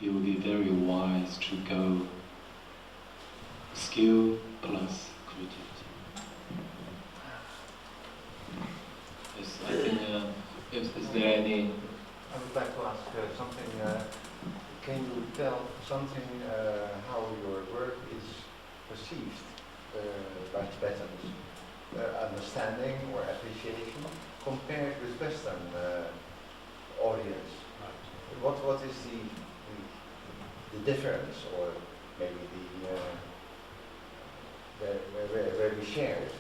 it would be very wise to go skill plus creativity. Yes, I think, is there any... I would like to ask something. Can you tell something how your work is perceived by Tibetans, understanding or appreciation, compared with Western audience? Right. What is the difference, or maybe where we share it?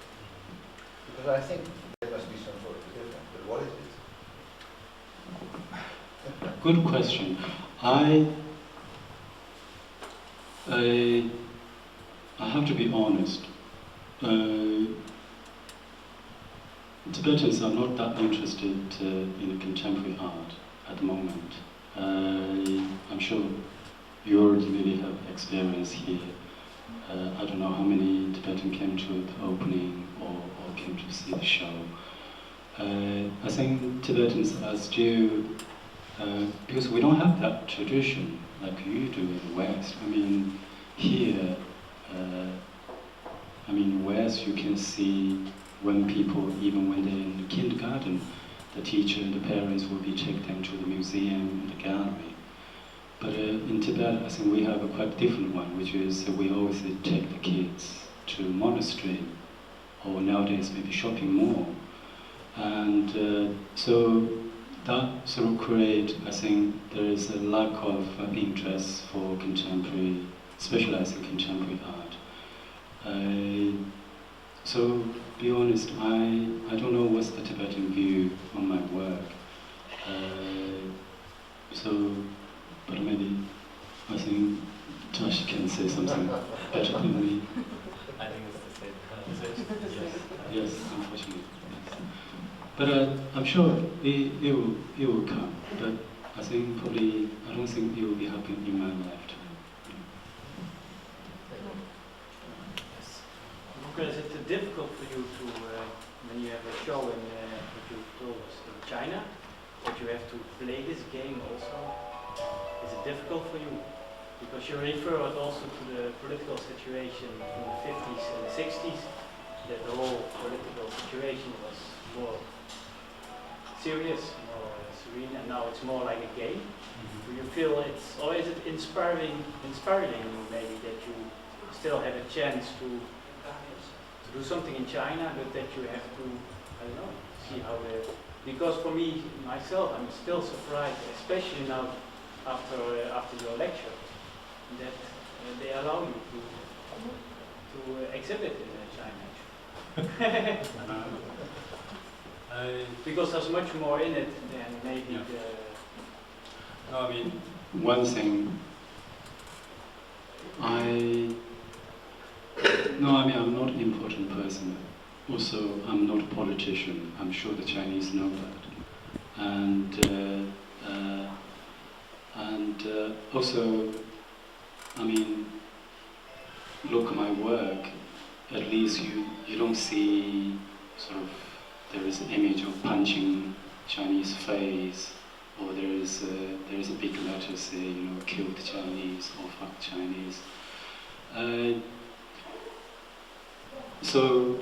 Because I think there must be some sort of difference, but what is it? Good question. I have to be honest. Tibetans are not that interested in contemporary art at the moment. I'm sure you already maybe have experience here. I don't know how many Tibetans came to the opening or came to see the show. I think Tibetans are still, because we don't have that tradition like you do in the West. I mean, here, West, you can see when people, even when they're in kindergarten, the teacher and the parents will be take them to the museum and the gallery. But in Tibet, I think we have a quite different one, which is we always take the kids to monastery, or nowadays maybe shopping mall. And so that sort of create, I think, there is a lack of interest for contemporary, specialized in contemporary art. So, be honest, I don't know what's the Tibetan view on my work. But maybe I think Tash can say something better than me. I think it's the same. Yes, unfortunately. Yes. But I'm sure it will come. But I think probably, I don't think it will be happening in my lifetime. Is it difficult for you to, when you have a show in, what you told us, in China, that you have to play this game also? Is it difficult for you? Because you referred also to the political situation in the 50s and the 60s, that the whole political situation was more serious, more serene, and now it's more like a game. Do you feel it's, or is it inspiring you maybe that you still have a chance to do something in China, but that you have to, I don't know, see how the, because for me, myself, I'm still surprised, especially now after your lecture, that they allow you to exhibit in China. Because there's much more in it than maybe the... No, I mean, one thing, I'm not an important person. Also, I'm not a politician. I'm sure the Chinese know that. And also, I mean, look at my work. At least you don't see sort of, there is an image of punching Chinese face, or there is a big letter saying, kill the Chinese or fuck Chinese. So,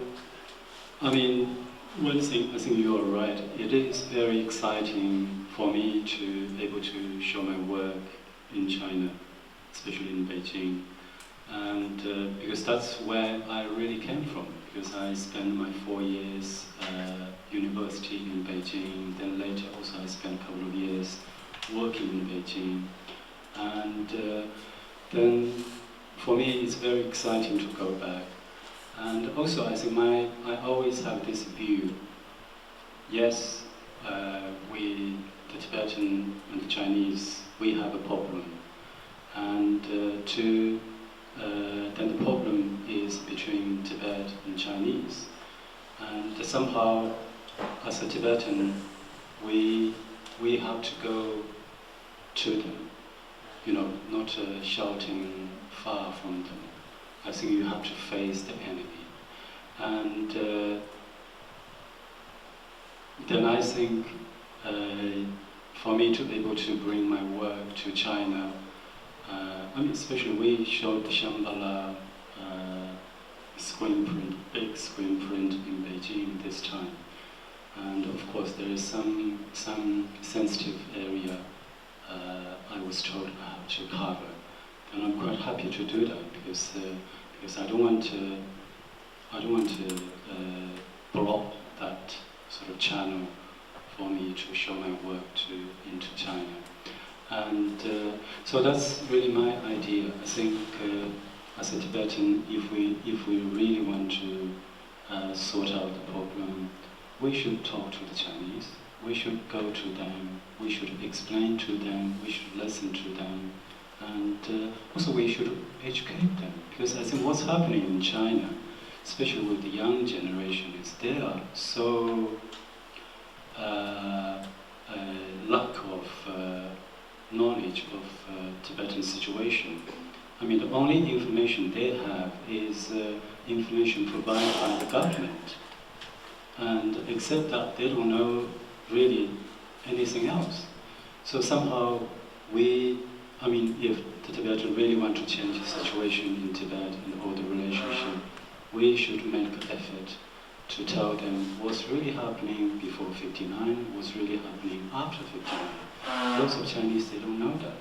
I mean, one thing, I think you are right. It is very exciting for me to be able to show my work in China, especially in Beijing. And because that's where I really came from, because I spent my 4 years university in Beijing, then later also I spent a couple of years working in Beijing. And then for me it's very exciting to go back. And also I think I always have this view, yes, we, the Tibetan and the Chinese, we have a problem. And then the problem is between Tibet and Chinese. And somehow, as a Tibetan, we have to go to them, not shouting far from them. I think you have to face the enemy. And then I think, for me to be able to bring my work to China, I mean, especially we showed the Shambhala screen print, big screen print in Beijing this time. And of course there is some sensitive area I was told I have to cover. And I'm quite happy to do that because I don't want to block that sort of channel for me to show my work into China. And so that's really my idea. I think as a Tibetan, if we really want to sort out the problem, we should talk to the Chinese. We should go to them. We should explain to them. We should listen to them. And also we should educate them. Because I think what's happening in China, especially with the young generation, is they are so lack of knowledge of Tibetan situation. I mean, the only information they have is information provided by the government. And except that, they don't know really anything else. So somehow if the Tibetans really want to change the situation in Tibet and all the relationship, we should make an effort to tell them what's really happening before 59, what's really happening after 59. Lots of Chinese, they don't know that.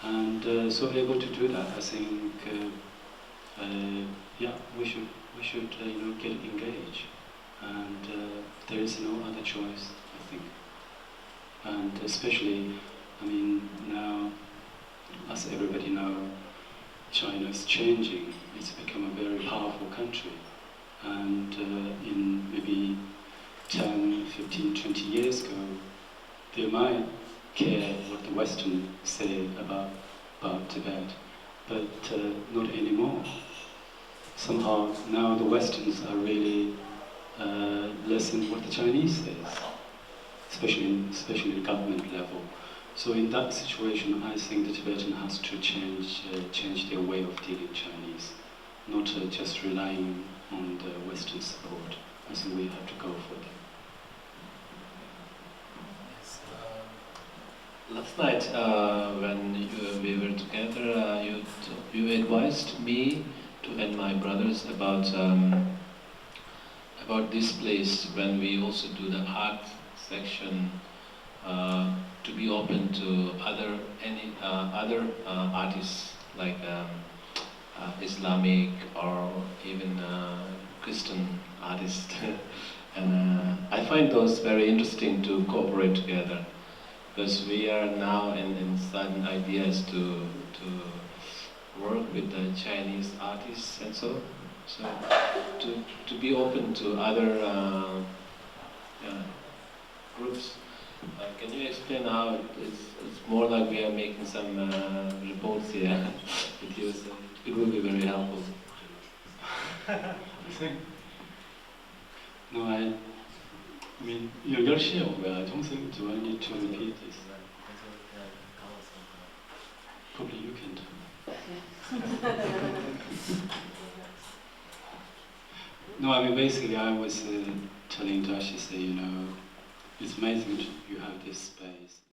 And so able to do that, I think, we should get engaged. And there is no other choice, I think. And especially, now, as everybody knows, China is changing. It's become a very powerful country. And in maybe 10, 15, 20 years ago, they might care what the Western say about Tibet, but not anymore. Somehow now the Westerns are really listen what the Chinese says, especially the government level. So in that situation, I think the Tibetan has to change their way of dealing Chinese, not just relying on the Western support. I think we have to go for that. Yes, last night, when we were together, you advised me and my brothers about this place when we also do the art section, to be open to other artists like Islamic or even Christian artists. And I find those very interesting to cooperate together, because we are now in certain ideas to work with the Chinese artists and so to be open to other groups. Can you explain how it's more like we are making some reports here with you? So it will be very helpful. No, I mean, you'll share, but I don't think do I need to repeat this. Probably you can do. No, I mean, basically I was telling Tashi, it's amazing you have this space.